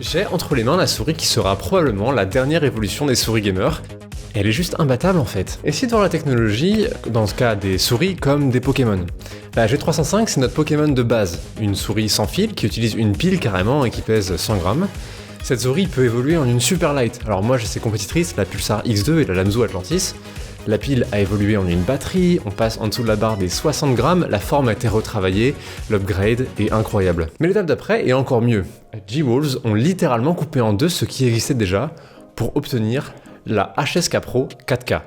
J'ai entre les mains la souris qui sera probablement la dernière évolution des souris gamers. Elle est juste imbattable en fait. Essayez de voir la technologie, dans ce cas des souris, comme des Pokémon. La G305 c'est notre Pokémon de base, une souris sans fil qui utilise une pile carrément et qui pèse 100 grammes. Cette souris peut évoluer en une super light. Alors moi j'ai ses compétitrices, la Pulsar X2 et la Lamzo Atlantis. La pile a évolué en une batterie, on passe en dessous de la barre des 60 grammes, la forme a été retravaillée, l'upgrade est incroyable. Mais l'étape d'après est encore mieux. G-Wolves ont littéralement coupé en deux ce qui existait déjà pour obtenir la HSK Pro 4K.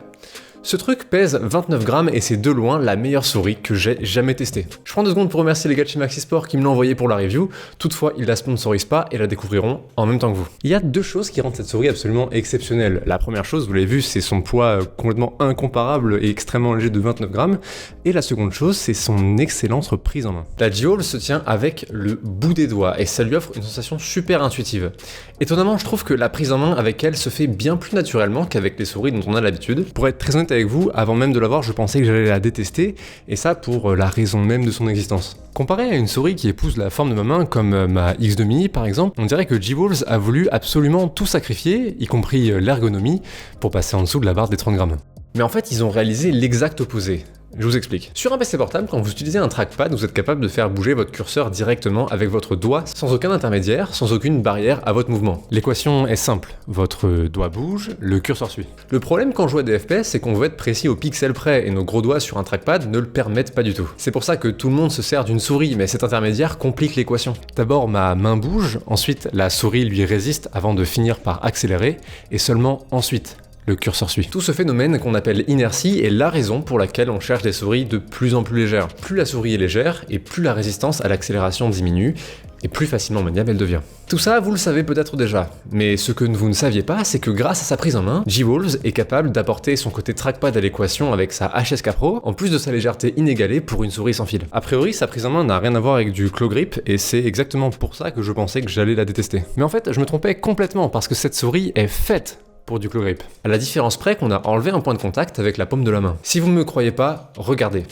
Ce truc pèse 29 grammes et c'est de loin la meilleure souris que j'ai jamais testée. Je prends 2 secondes pour remercier les gars de chez Maxisport qui me l'ont envoyé pour la review, toutefois ils la sponsorisent pas et la découvriront en même temps que vous. Il y a 2 choses qui rendent cette souris absolument exceptionnelle. La première chose, vous l'avez vu, c'est son poids complètement incomparable et extrêmement léger de 29 grammes. Et la seconde chose, c'est son excellente prise en main. La G-Wolves se tient avec le bout des doigts et ça lui offre une sensation super intuitive. Étonnamment, je trouve que la prise en main avec elle se fait bien plus naturellement qu'avec les souris dont on a l'habitude. Pour être très honnête avec vous, avant même de l'avoir, je pensais que j'allais la détester, et ça pour la raison même de son existence. Comparé à une souris qui épouse la forme de ma main, comme ma X2 Mini par exemple, on dirait que G-Wolves a voulu absolument tout sacrifier, y compris l'ergonomie, pour passer en dessous de la barre des 30 grammes. Mais en fait, ils ont réalisé l'exact opposé. Je vous explique. Sur un PC portable, quand vous utilisez un trackpad, vous êtes capable de faire bouger votre curseur directement avec votre doigt, sans aucun intermédiaire, sans aucune barrière à votre mouvement. L'équation est simple. Votre doigt bouge, le curseur suit. Le problème quand on joue à des FPS, c'est qu'on veut être précis au pixel près, et nos gros doigts sur un trackpad ne le permettent pas du tout. C'est pour ça que tout le monde se sert d'une souris, mais cet intermédiaire complique l'équation. D'abord, ma main bouge, ensuite la souris lui résiste avant de finir par accélérer, et seulement ensuite, le curseur suit. Tout ce phénomène qu'on appelle inertie est la raison pour laquelle on cherche des souris de plus en plus légères. Plus la souris est légère, et plus la résistance à l'accélération diminue, et plus facilement maniable elle devient. Tout ça, vous le savez peut-être déjà, mais ce que vous ne saviez pas, c'est que grâce à sa prise en main, G-Wolves est capable d'apporter son côté trackpad à l'équation avec sa HSK Pro, en plus de sa légèreté inégalée pour une souris sans fil. A priori, sa prise en main n'a rien à voir avec du claw grip, et c'est exactement pour ça que je pensais que j'allais la détester. Mais en fait, je me trompais complètement, parce que cette souris est faite pour du claw grip. À la différence près qu'on a enlevé un point de contact avec la paume de la main. Si vous ne me croyez pas, regardez.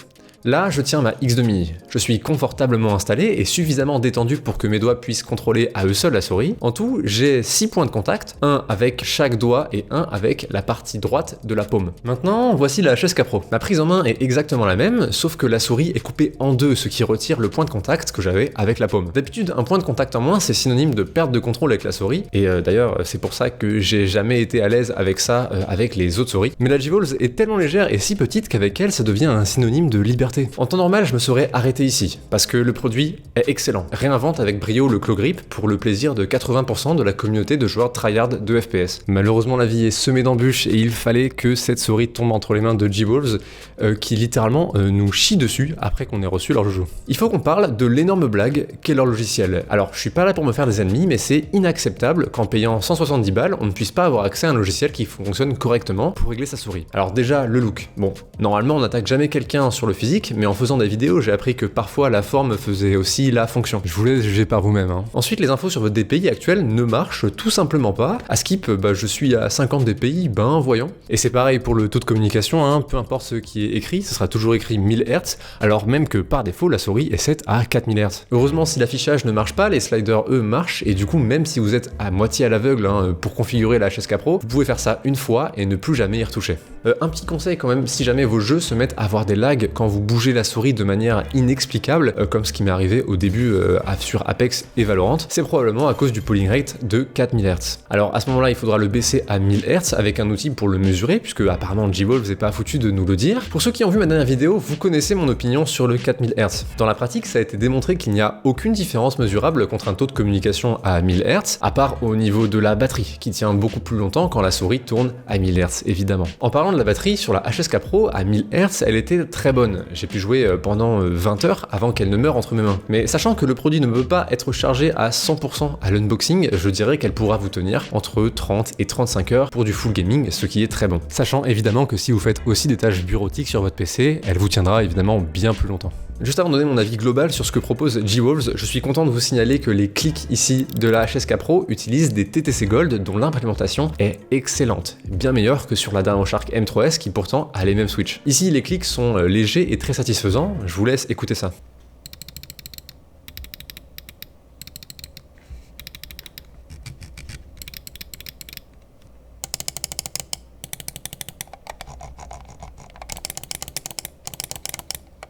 Là, je tiens ma X2 Mini. Je suis confortablement installé et suffisamment détendu pour que mes doigts puissent contrôler à eux seuls la souris. En tout, j'ai 6 points de contact, un avec chaque doigt et un avec la partie droite de la paume. Maintenant, voici la HSK Pro. Ma prise en main est exactement la même, sauf que la souris est coupée en deux, ce qui retire le point de contact que j'avais avec la paume. D'habitude, un point de contact en moins, c'est synonyme de perte de contrôle avec la souris, et d'ailleurs, c'est pour ça que j'ai jamais été à l'aise avec ça avec les autres souris. Mais la G-Wolves est tellement légère et si petite qu'avec elle, ça devient un synonyme de liberté. En temps normal, je me serais arrêté ici, parce que le produit est excellent. Réinvente avec brio le claw grip pour le plaisir de 80% de la communauté de joueurs tryhard de FPS. Malheureusement, la vie est semée d'embûches et il fallait que cette souris tombe entre les mains de G-Wolves, qui littéralement nous chie dessus après qu'on ait reçu leur joujou. Il faut qu'on parle de l'énorme blague qu'est leur logiciel. Alors, je suis pas là pour me faire des ennemis, mais c'est inacceptable qu'en payant 170 balles, on ne puisse pas avoir accès à un logiciel qui fonctionne correctement pour régler sa souris. Alors déjà, le look. Bon, normalement, on n'attaque jamais quelqu'un sur le physique, mais en faisant des vidéos, j'ai appris que parfois la forme faisait aussi la fonction. Je vous laisse juger par vous-même. Ensuite, les infos sur votre DPI actuel ne marchent tout simplement pas. À Skip, je suis à 50 DPI, voyons. Et c'est pareil pour le taux de communication, peu importe ce qui est écrit, ce sera toujours écrit 1000 Hz, alors même que par défaut, la souris est set à 4000 Hz. Heureusement, si l'affichage ne marche pas, les sliders, eux, marchent, et du coup, même si vous êtes à moitié à l'aveugle pour configurer la HSK Pro, vous pouvez faire ça une fois et ne plus jamais y retoucher. Un petit conseil quand même, si jamais vos jeux se mettent à avoir des lags quand vous bougez la souris de manière inexplicable, comme ce qui m'est arrivé au début sur Apex et Valorant, c'est probablement à cause du polling rate de 4000 Hz. Alors à ce moment-là, il faudra le baisser à 1000 Hz avec un outil pour le mesurer, puisque apparemment G-Wolves n'est pas foutu de nous le dire. Pour ceux qui ont vu ma dernière vidéo, vous connaissez mon opinion sur le 4000 Hz. Dans la pratique, ça a été démontré qu'il n'y a aucune différence mesurable contre un taux de communication à 1000 Hz, à part au niveau de la batterie, qui tient beaucoup plus longtemps quand la souris tourne à 1000 Hz, évidemment. En parlant de la batterie, sur la HSK Pro, à 1000 Hz, elle était très bonne. J'ai pu jouer pendant 20 heures avant qu'elle ne meure entre mes mains. Mais sachant que le produit ne peut pas être chargé à 100% à l'unboxing, je dirais qu'elle pourra vous tenir entre 30 et 35 heures pour du full gaming, ce qui est très bon. Sachant évidemment que si vous faites aussi des tâches bureautiques sur votre PC, elle vous tiendra évidemment bien plus longtemps. Juste avant de donner mon avis global sur ce que propose G-Wolves, je suis content de vous signaler que les clics ici de la HSK Pro utilisent des TTC Gold dont l'implémentation est excellente, bien meilleure que sur la Dynamoshark M3S qui pourtant a les mêmes switches. Ici les clics sont légers et très satisfaisants, je vous laisse écouter ça.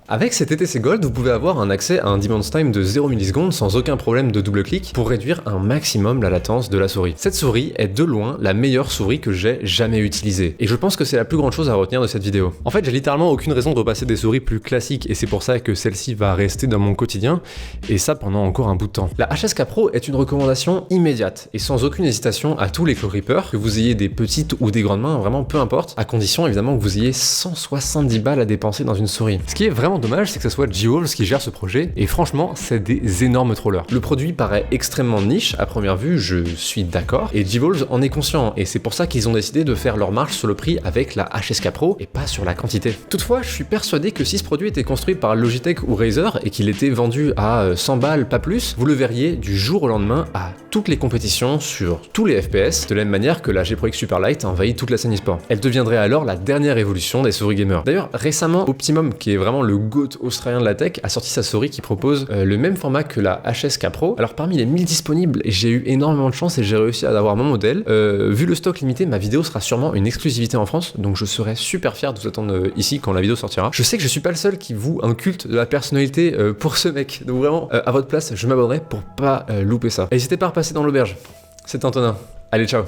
Avec cet ETC Gold, vous pouvez avoir un accès à un Demons Time de 0 millisecondes sans aucun problème de double-clic pour réduire un maximum la latence de la souris. Cette souris est de loin la meilleure souris que j'ai jamais utilisée, et je pense que c'est la plus grande chose à retenir de cette vidéo. En fait, j'ai littéralement aucune raison de repasser des souris plus classiques, et c'est pour ça que celle-ci va rester dans mon quotidien, et ça pendant encore un bout de temps. La HSK Pro est une recommandation immédiate, et sans aucune hésitation à tous les co-reapers, que vous ayez des petites ou des grandes mains, vraiment peu importe, à condition évidemment que vous ayez 170 balles à dépenser dans une souris. Ce qui est vraiment dommage, c'est que ce soit G-Wolves qui gère ce projet, et franchement, c'est des énormes trollers. Le produit paraît extrêmement niche, à première vue, je suis d'accord, et G-Wolves en est conscient, et c'est pour ça qu'ils ont décidé de faire leur marge sur le prix avec la HSK Pro, et pas sur la quantité. Toutefois, je suis persuadé que si ce produit était construit par Logitech ou Razer, et qu'il était vendu à 100 balles, pas plus, vous le verriez du jour au lendemain à toutes les compétitions sur tous les FPS, de la même manière que la G Pro X Superlight envahit toute la scène e-sport. Elle deviendrait alors la dernière évolution des souris gamers. D'ailleurs, récemment, Optimum, qui est vraiment le GOAT australien de la tech, a sorti sa souris qui propose le même format que la HSK Pro. Alors parmi les 1000 disponibles, j'ai eu énormément de chance et j'ai réussi à avoir mon modèle. Vu le stock limité, ma vidéo sera sûrement une exclusivité en France, donc je serai super fier de vous attendre ici quand la vidéo sortira. Je sais que je suis pas le seul qui voue un culte de la personnalité pour ce mec, donc vraiment, à votre place, je m'abonnerai pour pas louper ça. N'hésitez pas à repasser dans l'auberge. C'était Antonin. Allez, ciao.